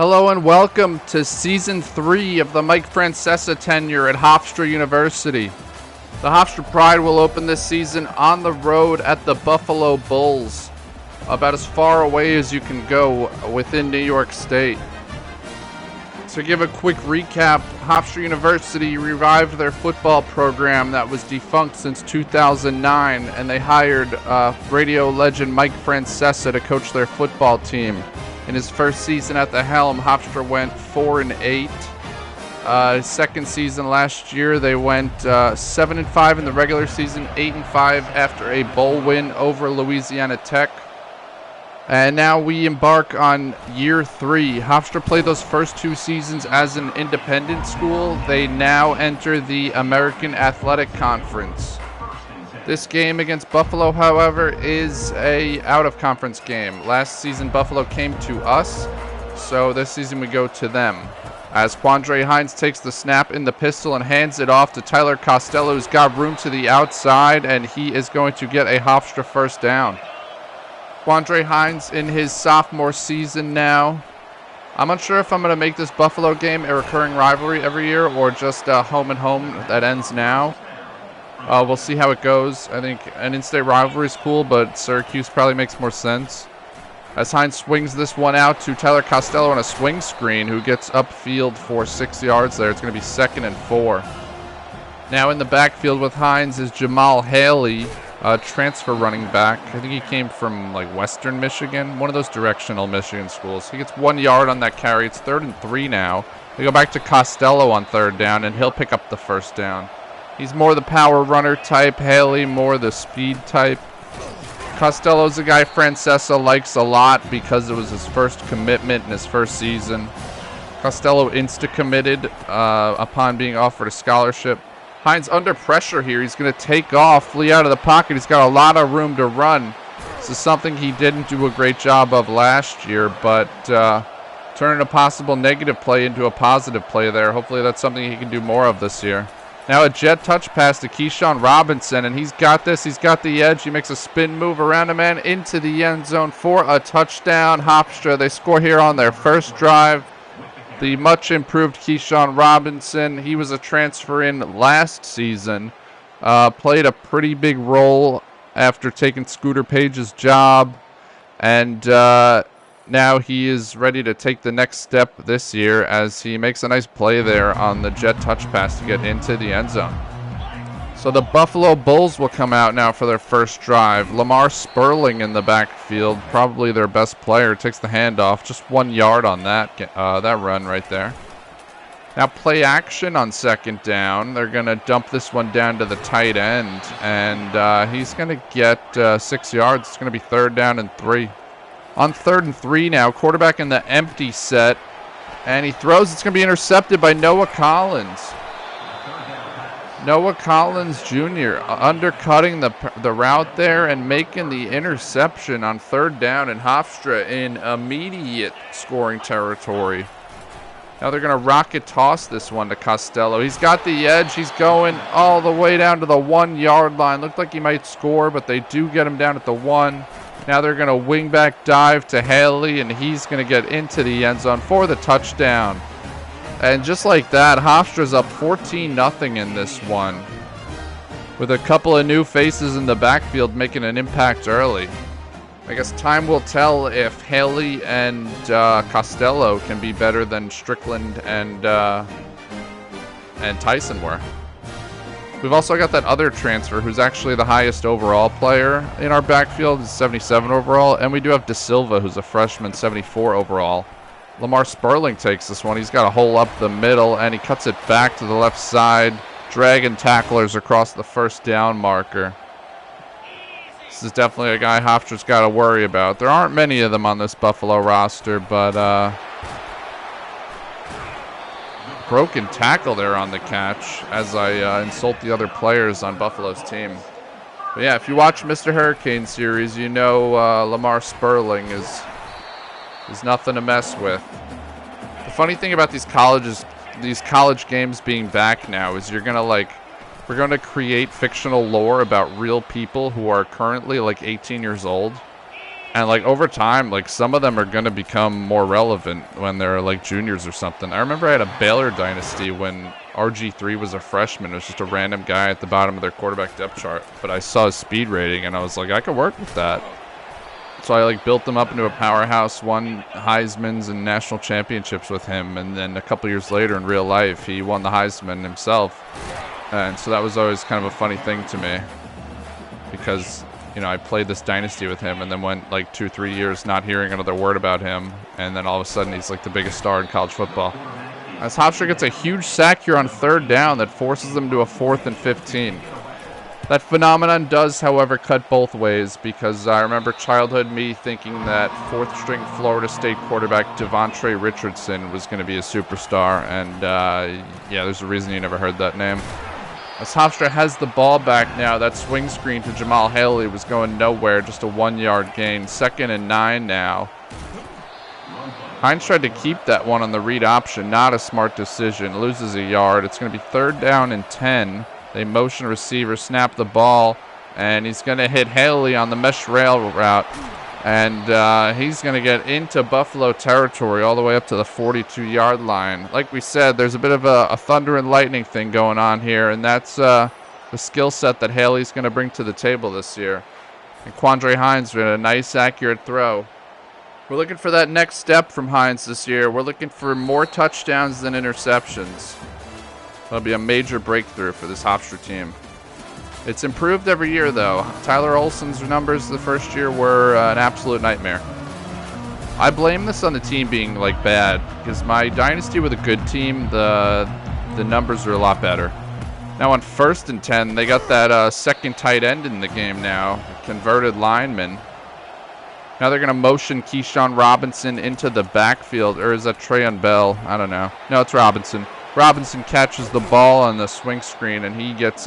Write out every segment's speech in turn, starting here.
Hello and welcome to Season 3 of the Mike Francesa tenure at Hofstra University. The Hofstra Pride will open this season on the road at the Buffalo Bulls, about as far away as you can go within New York State. To give a quick recap, Hofstra University revived their football program that was defunct since 2009, and they hired radio legend Mike Francesa to coach their football team. In his first season at the helm, Hofstra went 4-8. His second season last year, they went 7-5 in the regular season, 8-5 after a bowl win over Louisiana Tech. And now we embark on year 3. Hofstra played those first 2 seasons as an independent school. They now enter the American Athletic Conference. This game against Buffalo, however, is a out-of-conference game. Last season, Buffalo came to us, so this season we go to them. As Quandre Hines takes the snap in the pistol and hands it off to Tyler Costello, who's got room to the outside, and he is going to get a Hofstra first down. Quandre Hines in his sophomore season now. I'm unsure if I'm going to make this Buffalo game a recurring rivalry every year or just home and home that ends now. We'll see how it goes. I think an in-state rivalry is cool, but Syracuse probably makes more sense. As Hines swings this one out to Tyler Costello on a swing screen, who gets upfield for 6 yards there. It's going to be 2nd and 4. Now in the backfield with Hines is Jamal Haley, a transfer running back. I think he came from like Western Michigan, one of those directional Michigan schools. He gets 1 yard on that carry. It's 3rd and 3 now. They go back to Costello on 3rd down, and he'll pick up the first down. He's more the power runner type. Haley more the speed type. Costello's a guy Francesa likes a lot because it was his first commitment in his first season. Costello insta-committed upon being offered a scholarship. Hines under pressure here. He's going to take off, flee out of the pocket. He's got a lot of room to run. This is something he didn't do a great job of last year, but turning a possible negative play into a positive play there. Hopefully that's something he can do more of this year. Now a jet touch pass to Keyshawn Robinson, and he's got this. He's got the edge. He makes a spin move around a man into the end zone for a touchdown. Hofstra, they score here on their first drive. The much improved Keyshawn Robinson, he was a transfer in last season, played a pretty big role after taking Scooter Page's job, and now he is ready to take the next step this year as he makes a nice play there on the jet touch pass to get into the end zone. So the Buffalo Bulls will come out now for their first drive. Lamar Sperling in the backfield, probably their best player, takes the handoff. Just 1 yard on that run right there. Now play action on 2nd down. They're going to dump this one down to the tight end, and he's going to get 6 yards. It's going to be 3rd down and 3. On 3rd and 3 now, quarterback in the empty set, and he throws. It's going to be intercepted by Noah Collins. Noah Collins Jr. undercutting the route there and making the interception on 3rd down, and Hofstra in immediate scoring territory. Now they're going to rocket toss this one to Costello. He's got the edge. He's going all the way down to the 1 yard line. Looked like he might score, but they do get him down at the 1. Now they're going to wing back dive to Haley, and he's going to get into the end zone for the touchdown. And just like that, Hofstra's up 14-0 in this one, with a couple of new faces in the backfield making an impact early. I guess time will tell if Haley and Costello can be better than Strickland and Tyson were. We've also got that other transfer who's actually the highest overall player in our backfield, is 77 overall, and we do have De Silva, who's a freshman, 74 overall. Lamar Sperling takes this one. He's got a hole up the middle, and he cuts it back to the left side, dragging tacklers across the 1st down marker. This is definitely a guy Hofstra's got to worry about. There aren't many of them on this Buffalo roster, but broken tackle there on the catch as I insult the other players on Buffalo's team. But yeah, if you watch MrHurriicane series, you know Lamar Sperling is nothing to mess with. The funny thing about these college games being back now is we're going to create fictional lore about real people who are currently like 18 years old. And, like, over time, like, some of them are going to become more relevant when they're, like, juniors or something. I remember I had a Baylor dynasty when RG3 was a freshman. It was just a random guy at the bottom of their quarterback depth chart. But I saw his speed rating, and I was like, I could work with that. So I, like, built him up into a powerhouse, won Heisman's and national championships with him. And then a couple years later in real life, he won the Heisman himself. And so that was always kind of a funny thing to me. Because, you know, I played this dynasty with him and then went like 2-3 years not hearing another word about him. And then all of a sudden he's like the biggest star in college football. As Hofstra gets a huge sack here on 3rd down that forces them to a 4th and 15. That phenomenon does, however, cut both ways, because I remember childhood me thinking that 4th string Florida State quarterback Devontre Richardson was going to be a superstar. And yeah, there's a reason you never heard that name. As Hofstra has the ball back now, that swing screen to Jamal Haley was going nowhere, just a 1-yard gain. 2nd and 9 now. Hines tried to keep that one on the read option, not a smart decision. Loses a yard. It's going to be 3rd down and 10. They motion receiver, snap the ball, and he's going to hit Haley on the mesh rail route. And he's going to get into Buffalo territory all the way up to the 42-yard line. Like we said, there's a bit of a thunder and lightning thing going on here, and that's the skill set that Haley's going to bring to the table this year. And Quandre Hines with a nice, accurate throw. We're looking for that next step from Hines this year. We're looking for more touchdowns than interceptions. That'll be a major breakthrough for this Hofstra team. It's improved every year, though. Tyler Olson's numbers the first year were an absolute nightmare. I blame this on the team being, like, bad, because my dynasty with a good team, the numbers are a lot better. Now on 1st and 10, they got that second tight end in the game now, a converted lineman. Now they're going to motion Keyshawn Robinson into the backfield, or is that Trayon Bell? I don't know. No, it's Robinson. Robinson catches the ball on the swing screen, and he gets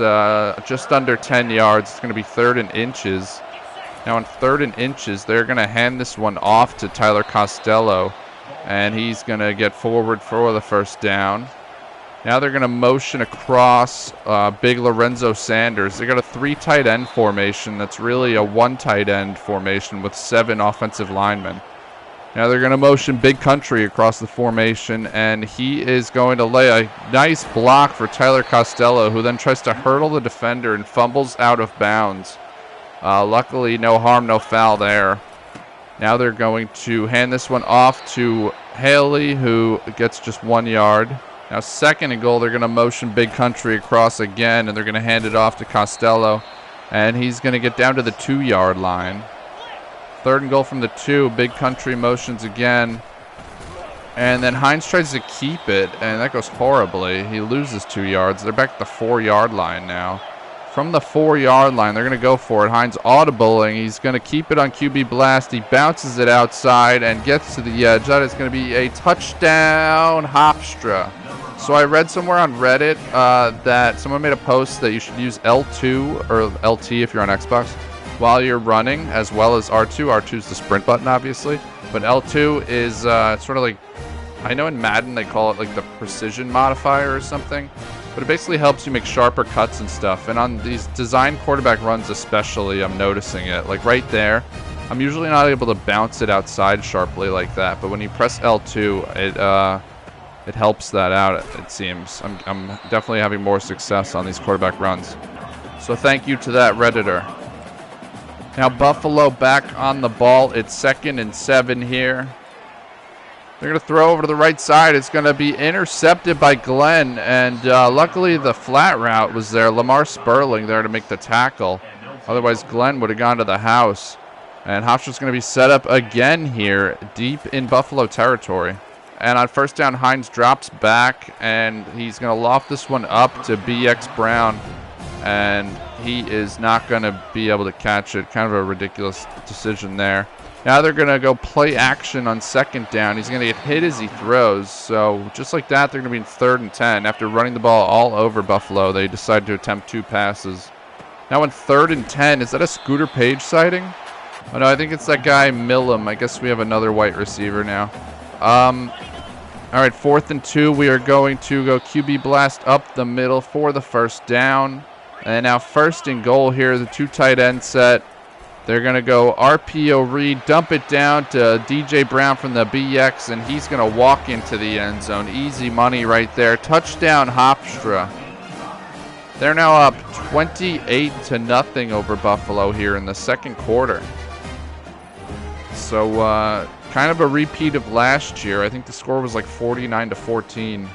just under 10 yards. It's going to be 3rd and inches. Now on 3rd and inches, they're going to hand this one off to Tyler Costello, and he's going to get forward for the 1st down. Now they're going to motion across big Lorenzo Sanders. They got a 3 tight end formation that's really a 1 tight end formation with 7 offensive linemen. Now they're going to motion Big Country across the formation, and he is going to lay a nice block for Tyler Costello, who then tries to hurdle the defender and fumbles out of bounds. Luckily, no harm, no foul there. Now they're going to hand this one off to Haley, who gets just 1 yard. Now 2nd and goal, they're going to motion Big Country across again, and they're going to hand it off to Costello, and he's going to get down to the 2-yard line. 3rd and goal from the 2. Big Country motions again. And then Hines tries to keep it, and that goes horribly. He loses 2 yards. They're back at the 4-yard line now. From the 4-yard line, they're going to go for it. Hines audibling. He's going to keep it on QB blast. He bounces it outside and gets to the edge. That is going to be a touchdown, Hofstra. So I read somewhere on Reddit that someone made a post that you should use L2 or LT if you're on Xbox while you're running, as well as R2. R2 is the sprint button, obviously, but L2 is sort of like, I know in Madden they call it like the precision modifier or something, but it basically helps you make sharper cuts and stuff. And on these design quarterback runs especially, I'm noticing it. Like right there, I'm usually not able to bounce it outside sharply like that, but when you press L2, it helps that out, it seems. I'm definitely having more success on these quarterback runs. So thank you to that Redditor. Now Buffalo back on the ball. It's 2nd and 7 here. They're going to throw over to the right side. It's going to be intercepted by Glenn, and luckily the flat route was there. Lamar Sperling there to make the tackle. Otherwise, Glenn would have gone to the house. And Hofstra's going to be set up again here, deep in Buffalo territory. And on 1st down, Hines drops back, and he's going to loft this one up to BX Brown. And he is not going to be able to catch it. Kind of a ridiculous decision there. Now they're going to go play action on 2nd down. He's going to get hit as he throws. So just like that, they're going to be in 3rd and 10. After running the ball all over Buffalo, they decide to attempt 2 passes. Now in 3rd and 10, is that a Scooter Page sighting? Oh no, I think it's that guy Millam. I guess we have another white receiver now. All right, 4th and 2. We are going to go QB blast up the middle for the 1st down. And now 1st and goal here, the 2 tight end set. They're going to go RPO read, dump it down to DJ Brown from the BX, and he's going to walk into the end zone. Easy money right there. Touchdown Hofstra. They're now up 28-0 over Buffalo here in the second quarter. So kind of a repeat of last year. I think the score was like 49-14.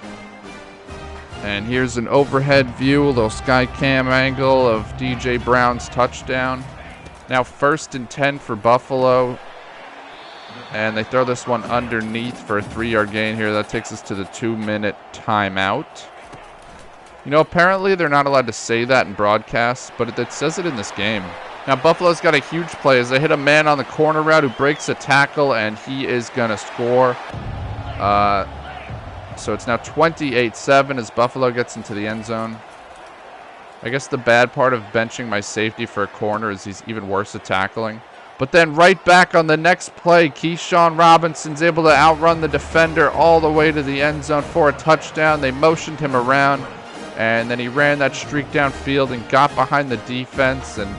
And here's an overhead view, a little sky cam angle of DJ Brown's touchdown. Now 1st and 10 for Buffalo. And they throw this one underneath for a 3-yard gain here. That takes us to the 2-minute timeout. You know, apparently they're not allowed to say that in broadcasts, but it says it in this game. Now Buffalo's got a huge play as they hit a man on the corner route who breaks a tackle, and he is going to score. So it's now 28-7 as Buffalo gets into the end zone. I guess the bad part of benching my safety for a corner is he's even worse at tackling. But then right back on the next play, Keyshawn Robinson's able to outrun the defender all the way to the end zone for a touchdown. They motioned him around, and then he ran that streak downfield and got behind the defense. And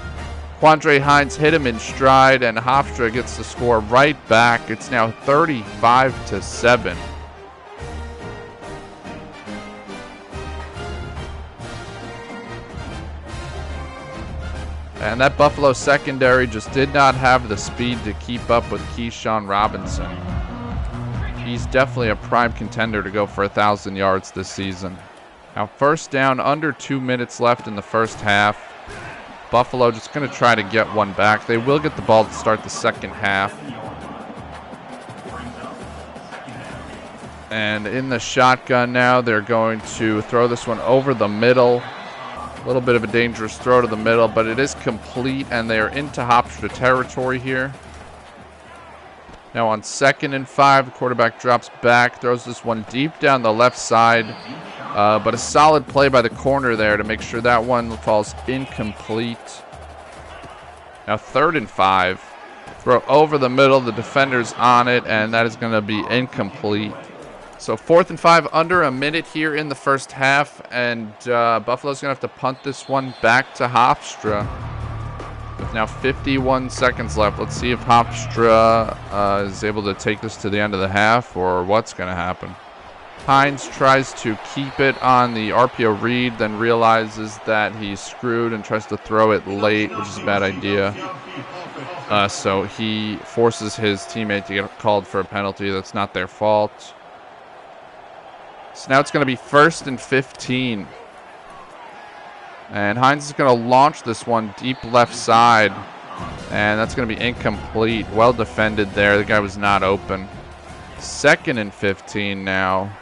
Quandre Hines hit him in stride, and Hofstra gets the score right back. It's now 35-7. And that Buffalo secondary just did not have the speed to keep up with Keyshawn Robinson. He's definitely a prime contender to go for 1,000 yards this season. Now 1st down, under 2 minutes left in the first half. Buffalo just going to try to get one back. They will get the ball to start the second half. And in the shotgun now, they're going to throw this one over the middle. A little bit of a dangerous throw to the middle, but it is complete, and they are into Hofstra territory here. Now on 2nd and 5, the quarterback drops back, throws this one deep down the left side, but a solid play by the corner there to make sure that one falls incomplete. Now 3rd and 5, throw over the middle, the defender's on it, and that is going to be incomplete. So 4th and 5, under a minute here in the first half, and Buffalo's going to have to punt this one back to Hofstra with now 51 seconds left. Let's see if Hofstra is able to take this to the end of the half, or what's going to happen. Hines tries to keep it on the RPO read, then realizes that he's screwed and tries to throw it late, which is a bad idea. So he forces his teammate to get called for a penalty. That's not their fault. So now it's going to be 1st and 15. And Hines is going to launch this one deep left side. And that's going to be incomplete. Well defended there. The guy was not open. 2nd and 15 now.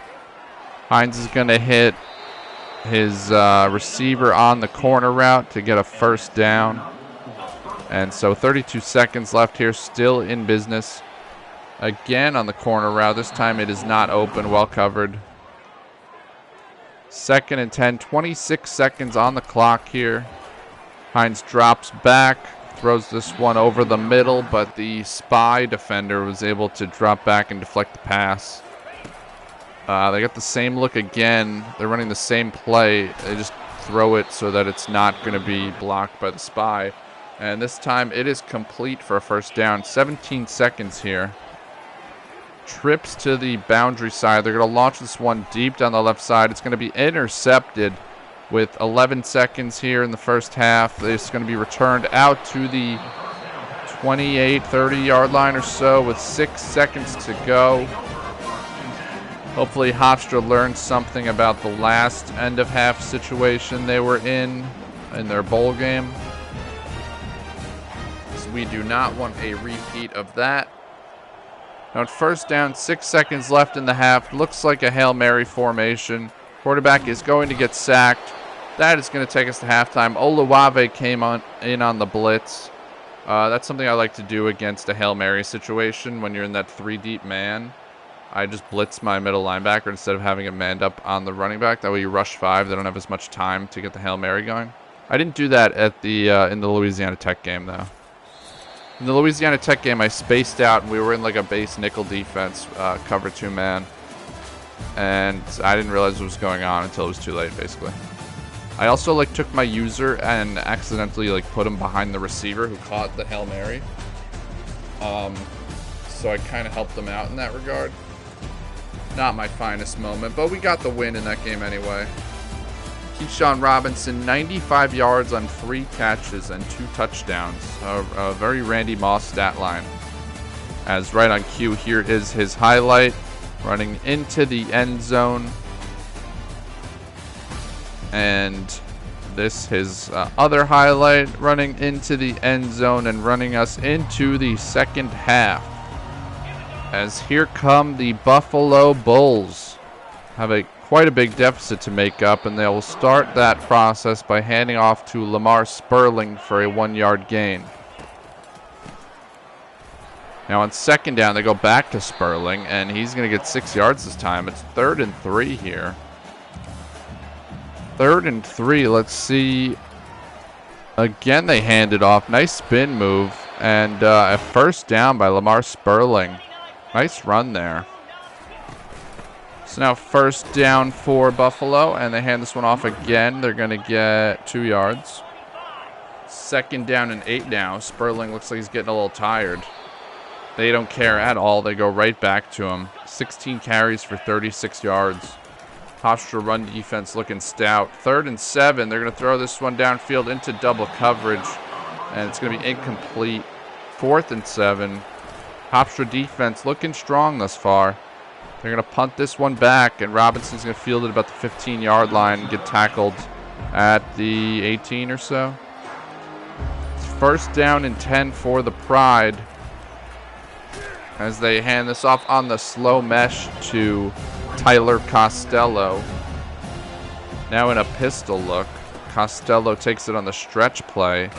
Hines is going to hit his receiver on the corner route to get a 1st down. And so 32 seconds left here, still in business. Again on the corner route. This time it is not open, well covered. 2nd and 10, 26 seconds on the clock here. Hines drops back, throws this one over the middle, but the spy defender was able to drop back and deflect the pass. They got the same look again. They're running the same play. They just throw it so that it's not going to be blocked by the spy. And this time it is complete for a 1st down. 17 seconds here. Trips to the boundary side. They're going to launch this one deep down the left side. It's going to be intercepted with 11 seconds here in the first half. It's going to be returned out to the 28, 30-yard line or so with 6 seconds to go. Hopefully Hofstra learned something about the last end-of-half situation they were in their bowl game. So we do not want a repeat of that. Now at 1st down, 6 seconds left in the half. Looks like a Hail Mary formation. Quarterback is going to get sacked. That is going to take us to halftime. Olawave came in on the blitz. That's something I like to do against a Hail Mary situation when you're in that 3-deep man. I just blitz my middle linebacker instead of having him manned up on the running back. That way you rush 5. They don't have as much time to get the Hail Mary going. I didn't do that at the in the Louisiana Tech game, though. In the Louisiana Tech game, I spaced out, and we were in like a base nickel defense, cover 2-man. And I didn't realize what was going on until it was too late, basically. I also like took my user and accidentally like put him behind the receiver who caught the Hail Mary. So I kind of helped them out in that regard. Not my finest moment, but we got the win in that game anyway. Keyshawn Robinson, 95 yards on 3 catches and 2 touchdowns. A very Randy Moss stat line. As right on cue, here is his highlight. Running into the end zone. And this his other highlight. Running into the end zone and running us into the second half. As here come the Buffalo Bulls. Have quite a big deficit to make up, and they will start that process by handing off to Lamar Sperling for a 1-yard gain. Now on second down, they go back to Sperling, and he's going to get 6 yards this time. It's 3rd and 3 here. 3rd and 3. Let's see. Again, they hand it off. Nice spin move, and a first down by Lamar Sperling. Nice run there. So now first down for Buffalo, and they hand this one off again. They're going to get 2 yards. 2nd down and 8 now. Sperling looks like he's getting a little tired. They don't care at all. They go right back to him. 16 carries for 36 yards. Hofstra run defense looking stout. 3rd and 7. They're going to throw this one downfield into double coverage, and it's going to be incomplete. 4th and 7. Hofstra defense looking strong thus far. They're going to punt this one back, and Robinson's going to field it about the 15-yard line and get tackled at the 18 or so. It's 1st down and 10 for the Pride as they hand this off on the slow mesh to Tyler Costello. Now in a pistol look. Costello takes it on the stretch play,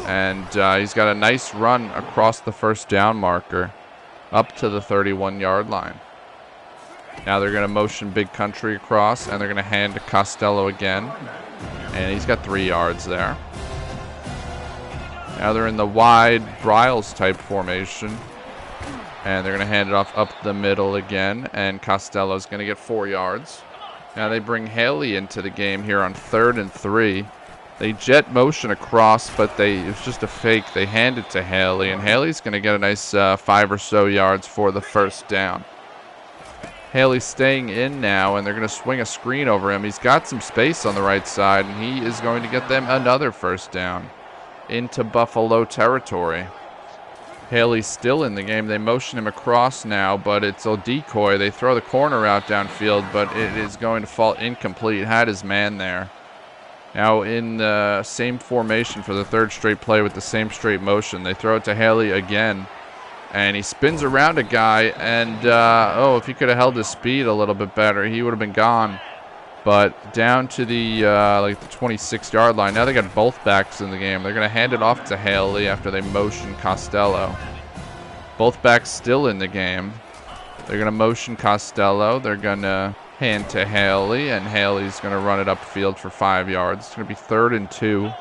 and he's got a nice run across the 1st down marker up to the 31-yard line. Now they're going to motion Big Country across, and they're going to hand to Costello again. And he's got 3 yards there. Now they're in the wide Bryles type formation. And they're going to hand it off up the middle again. And Costello's going to get 4 yards. Now they bring Haley into the game here on 3rd and 3. They jet motion across, but it's just a fake. They hand it to Haley, and Haley's going to get a nice 5 or so yards for the 1st down. Haley's staying in now, and they're going to swing a screen over him. He's got some space on the right side, and he is going to get them another 1st down into Buffalo territory. Haley's still in the game. They motion him across now, but it's a decoy. They throw the corner out downfield, but it is going to fall incomplete. Had his man there. Now in the same formation for the 3rd straight play with the same straight motion. They throw it to Haley again, and he spins around a guy, and if he could have held his speed a little bit better, he would have been gone. But down to the the 26-yard line. Now they got both backs in the game. They're going to hand it off to Haley after they motion Costello. Both backs still in the game. They're going to motion Costello. They're going to hand to Haley, and Haley's going to run it upfield for 5 yards. It's going to be 3rd and 2.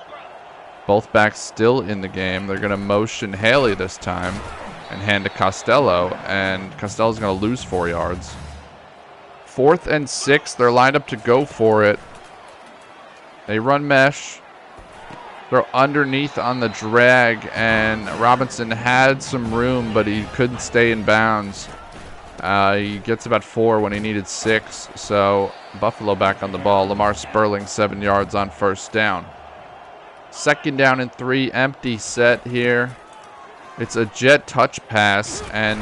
Both backs still in the game. They're going to motion Haley this time and hand to Costello, and Costello's going to lose 4 yards. 4th and 6. They're lined up to go for it. They run mesh. They're underneath on the drag, and Robinson had some room, but he couldn't stay in bounds. He gets about 4 when he needed 6, so Buffalo back on the ball. Lamar Sperling 7 yards on 1st down. 2nd down and 3, empty set here. It's a jet touch pass, and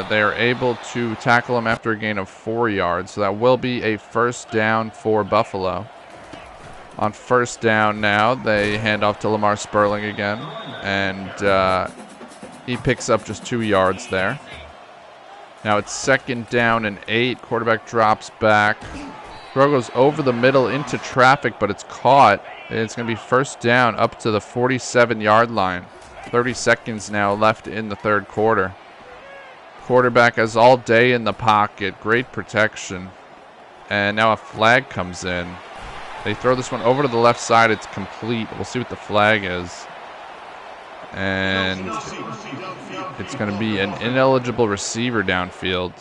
they're able to tackle him after a gain of 4 yards. So that will be a 1st down for Buffalo. On 1st down now, they hand off to Lamar Sperling again, and he picks up just 2 yards there. Now it's 2nd down and 8. Quarterback drops back. Throw goes over the middle into traffic, but it's caught. It's going to be 1st down up to the 47-yard line. 30 seconds now left in the 3rd quarter. Quarterback has all day in the pocket. Great protection. And now a flag comes in. They throw this one over to the left side. It's complete. We'll see what the flag is. And it's going to be an ineligible receiver downfield.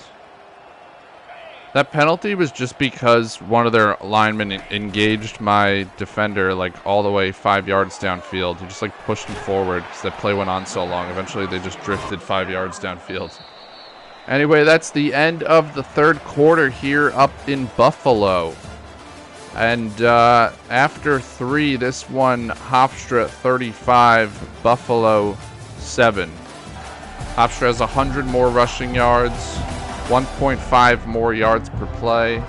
That penalty was just because one of their linemen engaged my defender like all the way 5 yards downfield. He just like pushed him forward because that play went on so long. Eventually they just drifted 5 yards downfield. Anyway, that's the end of the third quarter here up in Buffalo. And after 3, this one, Hofstra 35, Buffalo 7. Hofstra has 100 more rushing yards, 1.5 more yards per play.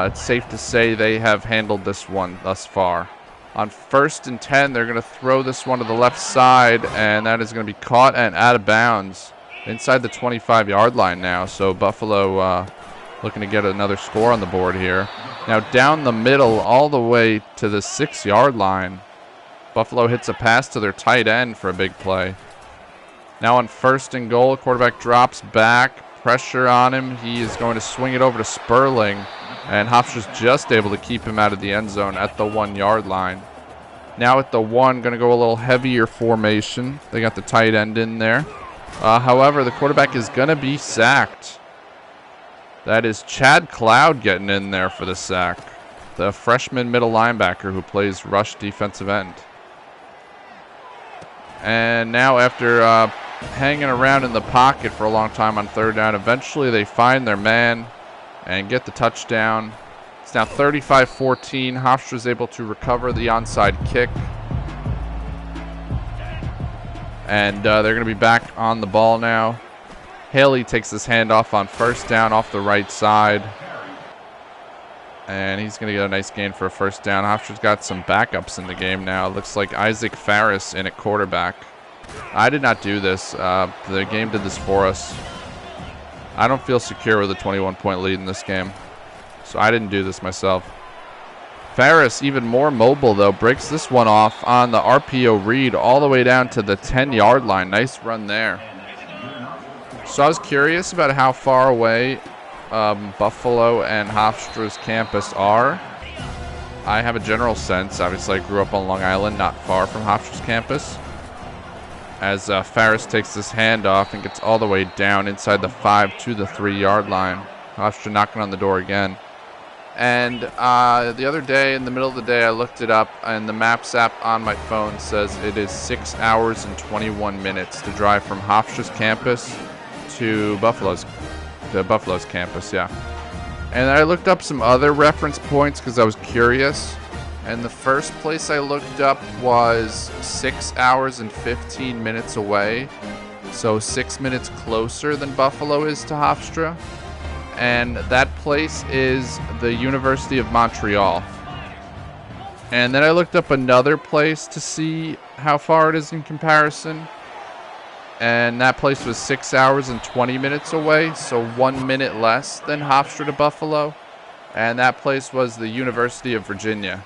It's safe to say they have handled this one thus far. On 1st and 10, they're going to throw this one to the left side, and that is going to be caught and out of bounds inside the 25-yard line now. So Buffalo looking to get another score on the board here. Now down the middle all the way to the 6-yard line, Buffalo hits a pass to their tight end for a big play. Now on 1st and goal, quarterback drops back, pressure on him. He is going to swing it over to Sperling, and Hofstra's just able to keep him out of the end zone at the 1-yard line. Now at the 1, going to go a little heavier formation. They got the tight end in there. However, the quarterback is going to be sacked. That is Chad Cloud getting in there for the sack, the freshman middle linebacker who plays rush defensive end. And now after hanging around in the pocket for a long time on 3rd down, eventually they find their man and get the touchdown. It's now 35-14. Hofstra's able to recover the onside kick. And they're going to be back on the ball now. Haley takes his handoff on 1st down off the right side. And he's going to get a nice gain for a 1st down. Hofstra's got some backups in the game now. Looks like Isaac Farris in at quarterback. I did not do this. The game did this for us. I don't feel secure with a 21-point lead in this game, so I didn't do this myself. Farris, even more mobile, though, breaks this one off on the RPO read all the way down to the 10-yard line. Nice run there. So I was curious about how far away Buffalo and Hofstra's campus are. I have a general sense. Obviously, I grew up on Long Island, not far from Hofstra's campus. As Farris takes this handoff and gets all the way down inside the 5 to the 3-yard line. Hofstra knocking on the door again. And the other day, in the middle of the day, I looked it up, and the Maps app on my phone says it is 6 hours and 21 minutes to drive from Hofstra's campus to Buffalo's campus, yeah. And I looked up some other reference points because I was curious. And the first place I looked up was 6 hours and 15 minutes away. So 6 minutes closer than Buffalo is to Hofstra. And that place is the University of Montreal. And then I looked up another place to see how far it is in comparison. And that place was 6 hours and 20 minutes away, so 1 minute less than Hofstra to Buffalo. And that place was the University of Virginia.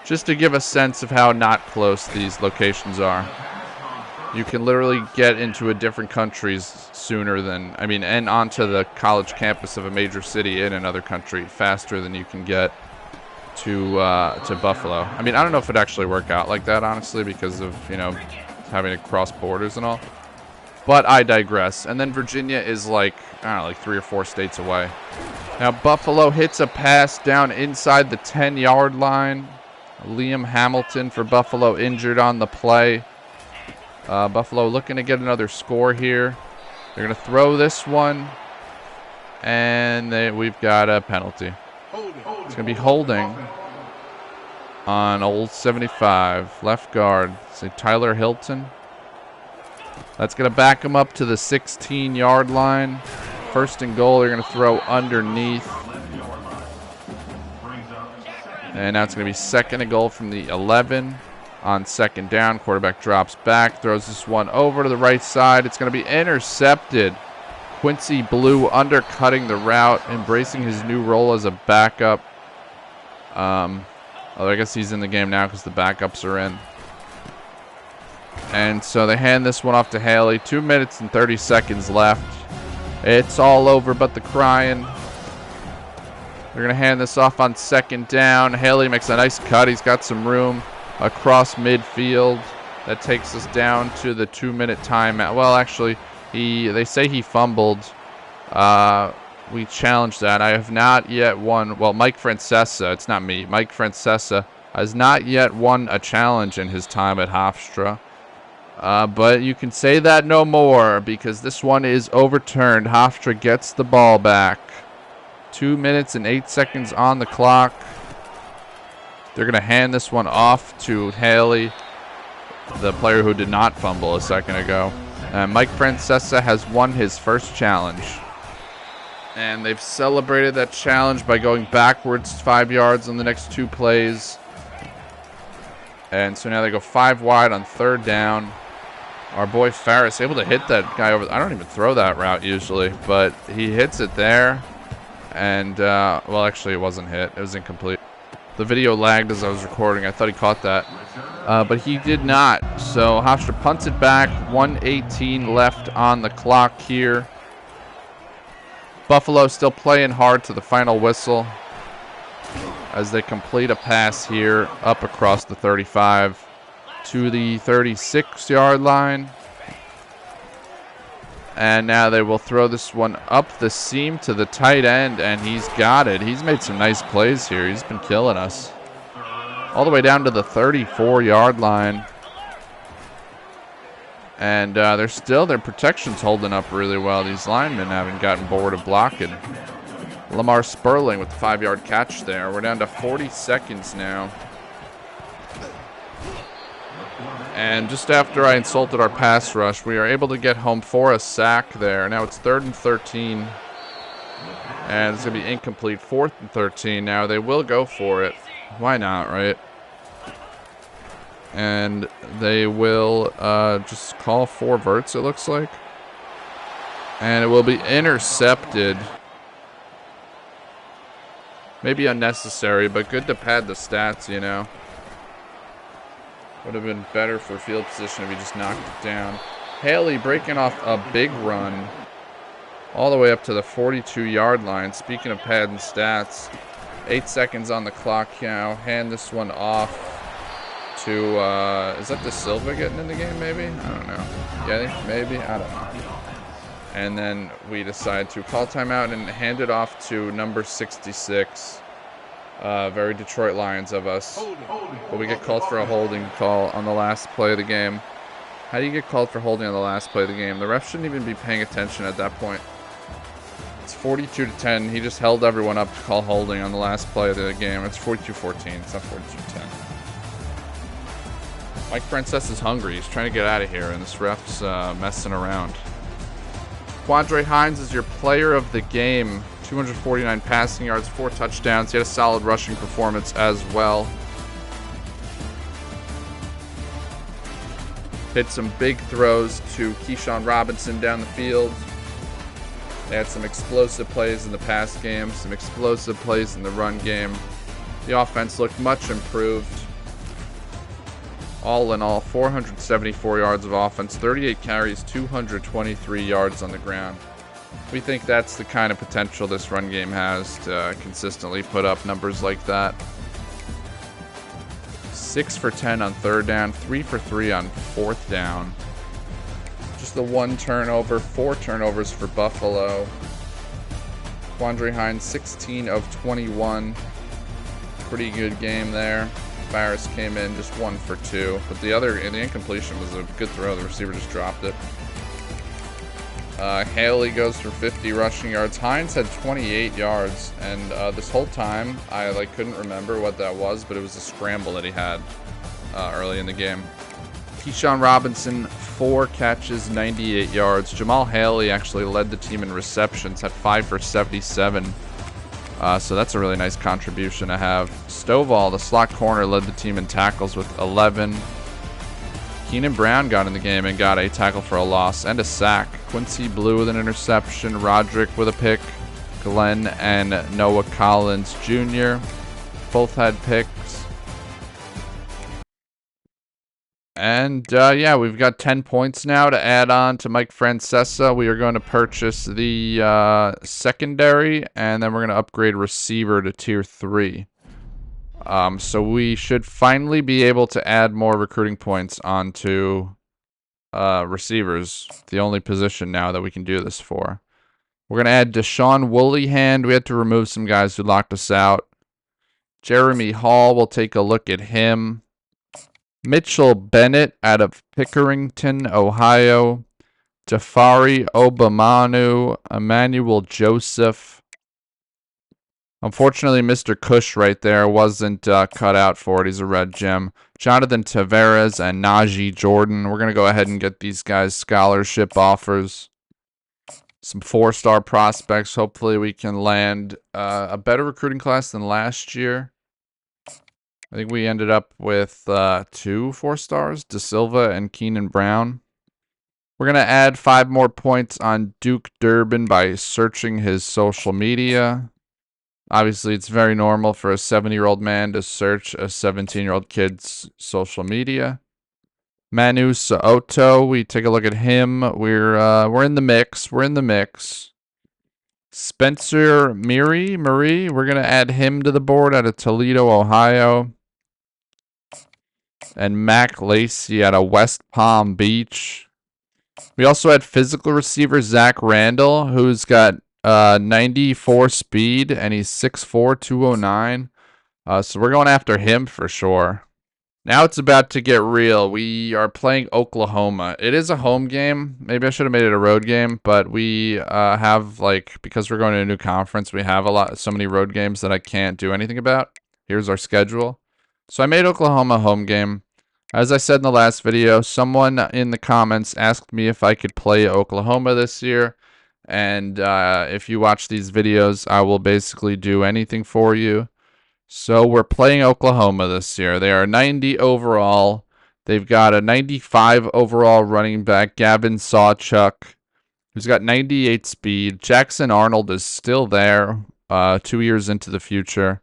Just to give a sense of how not close these locations are. You can literally get into a different countries sooner than, and onto the college campus of a major city in another country faster than you can get to Buffalo. I don't know if it actually worked out like that, honestly, because of, having to cross borders and all. But I digress. And then Virginia is like 3 or 4 states away. Now Buffalo hits a pass down inside the 10-yard line. Liam Hamilton for Buffalo injured on the play. Buffalo looking to get another score here. They're going to throw this one. And we've got a penalty. It's going to be holding on old 75. Left guard. Say Tyler Hilton. That's going to back him up to the 16-yard line. 1st and goal. They're going to throw underneath. And now it's going to be 2nd and goal from the 11. On 2nd down, quarterback drops back, throws this one over to the right side. It's going to be intercepted. Quincy Blue undercutting the route, embracing his new role as a backup. Although I guess he's in the game now because the backups are in. And so they hand this one off to Haley. 2 minutes and 30 seconds left. It's all over but the crying. They're going to hand this off on 2nd down. Haley makes a nice cut. He's got some room across midfield. That takes us down to the 2-minute timeout. Well, actually, they say he fumbled. We challenged that. I have not yet won. Well, Mike Francesa, it's not me. Mike Francesa has not yet won a challenge in his time at Hofstra. But you can say that no more because this one is overturned. Hofstra gets the ball back. 2 minutes and 8 seconds on the clock. They're going to hand this one off to Haley, the player who did not fumble a second ago. Mike Francesa has won his first challenge. And they've celebrated that challenge by going backwards 5 yards on the next 2 plays. And so now they go 5 wide on 3rd down. Our boy Farris able to hit that guy over. I don't even throw that route usually, but he hits it there. And, well, actually it wasn't hit. It was incomplete. The video lagged as I was recording. I thought he caught that. But he did not. So Hofstra punts it back. 1:18 left on the clock here. Buffalo still playing hard to the final whistle as they complete a pass here up across the 35 to the 36-yard line. And now they will throw this one up the seam to the tight end, and he's got it. He's made some nice plays here. He's been killing us. All the way down to the 34-yard line. And their protection's holding up really well. These linemen haven't gotten bored of blocking. Lamar Sperling with the 5-yard catch there. We're down to 40 seconds now. And just after I insulted our pass rush, we are able to get home for a sack there. Now it's 3rd and 13. And it's going to be incomplete. 4th and 13 now. They will go for it. Why not, right? And they will just call 4 verts, it looks like. And it will be intercepted. Maybe unnecessary, but good to pad the stats, you know. Would have been better for field position if he just knocked it down. Haley breaking off a big run all the way up to the 42-yard line. Speaking of padding stats, 8 seconds on the clock now. Hand this one off to, is that De Silva getting in the game maybe? I don't know. Yeah, maybe? I don't know. And then we decide to call timeout and hand it off to number 66. Very Detroit Lions of us. But we get called for a holding call on the last play of the game. How do you get called for holding on the last play of the game? The ref shouldn't even be paying attention at that point. It's 42-10. He just held everyone up to call holding on the last play of the game. It's 42-14. It's not 42-10. Mike Francesa's hungry. He's trying to get out of here, and this ref's messing around. Quandre Hines is your player of the game. 249 passing yards, 4 touchdowns. He had a solid rushing performance as well. Hit some big throws to Keyshawn Robinson down the field. They had some explosive plays in the pass game, some explosive plays in the run game. The offense looked much improved. All in all, 474 yards of offense, 38 carries, 223 yards on the ground. We think that's the kind of potential this run game has to consistently put up numbers like that. 6 for 10 on 3rd down, 3 for 3 on 4th down. Just the 1 turnover, 4 turnovers for Buffalo. Quandre Hines, 16 of 21. Pretty good game there. Farris came in just 1 for 2, but the incompletion was a good throw. The receiver just dropped it. Haley goes for 50 rushing yards. Hines had 28 yards, and this whole time I couldn't remember what that was, but it was a scramble that he had early in the game. Keyshawn Robinson, 4 catches, 98 yards. Jamal Haley actually led the team in receptions, had 5 for 77. So that's a really nice contribution to have. Stovall, the slot corner, led the team in tackles with 11. Keenan Brown got in the game and got a tackle for a loss and a sack. Quincy Blue with an interception. Roderick with a pick. Glenn and Noah Collins Jr. both had picks. And, yeah, we've got 10 points now to add on to Mike Francesa. We are going to purchase the secondary, and then we're going to upgrade receiver to Tier 3. So we should finally be able to add more recruiting points onto receivers. The only position now that we can do this for. We're going to add Deshaun Woolleyhand. We had to remove some guys who locked us out. Jeremy Hall, we'll take a look at him. Mitchell Bennett out of Pickerington, Ohio. Jafari Obamanu. Emmanuel Joseph. Unfortunately, Mr. Cush right there wasn't cut out for it. He's a red gem. Jonathan Tavares and Najee Jordan. We're going to go ahead and get these guys scholarship offers. Some 4-star prospects. Hopefully we can land a better recruiting class than last year. I think we ended up with 2 4-stars, De Silva and Keenan Brown. We're going to add 5 more points on Duke Durbin by searching his social media. Obviously, it's very normal for a 70-year-old man to search a 17-year-old kid's social media. Manu Soto, we take a look at him. We're in the mix. We're in the mix. Spencer Marie, we're gonna add him to the board out of Toledo, Ohio. And Mac Lacey out of West Palm Beach. We also had physical receiver Zach Randall, who's got 94 speed, and he's 6'4", 209. So we're going after him for sure. Now it's about to get real. We are playing Oklahoma. It is a home game. Maybe I should have made it a road game, but we have, like, because we're going to a new conference, we have so many road games that I can't do anything about. Here's our schedule. So I made Oklahoma a home game. As I said in the last video, someone in the comments asked me if I could play Oklahoma this year. And if you watch these videos, I will basically do anything for you. So we're playing Oklahoma this year. They are 90 overall. They've got a 95 overall running back, Gavin Sawchuk, who's got 98 speed. Jackson Arnold is still there 2 years into the future.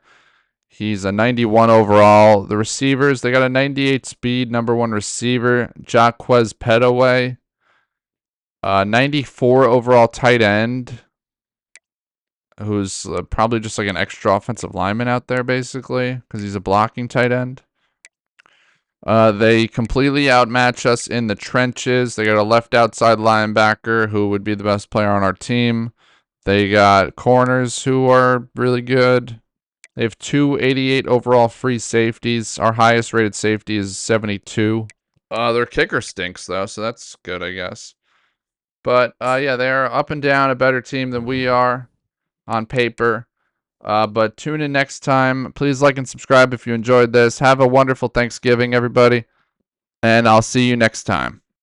He's a 91 overall. The receivers, they got a 98 speed, #1 receiver, Jaquez Petaway. 94 overall tight end, who's probably just like an extra offensive lineman out there, basically, because he's a blocking tight end. They completely outmatch us in the trenches. They got a left outside linebacker who would be the best player on our team. They got corners who are really good. They have 2 88 overall free safeties. Our highest rated safety is 72. Their kicker stinks, though, so that's good, I guess. But, yeah, they're up and down a better team than we are on paper. But tune in next time. Please like and subscribe if you enjoyed this. Have a wonderful Thanksgiving, everybody. And I'll see you next time.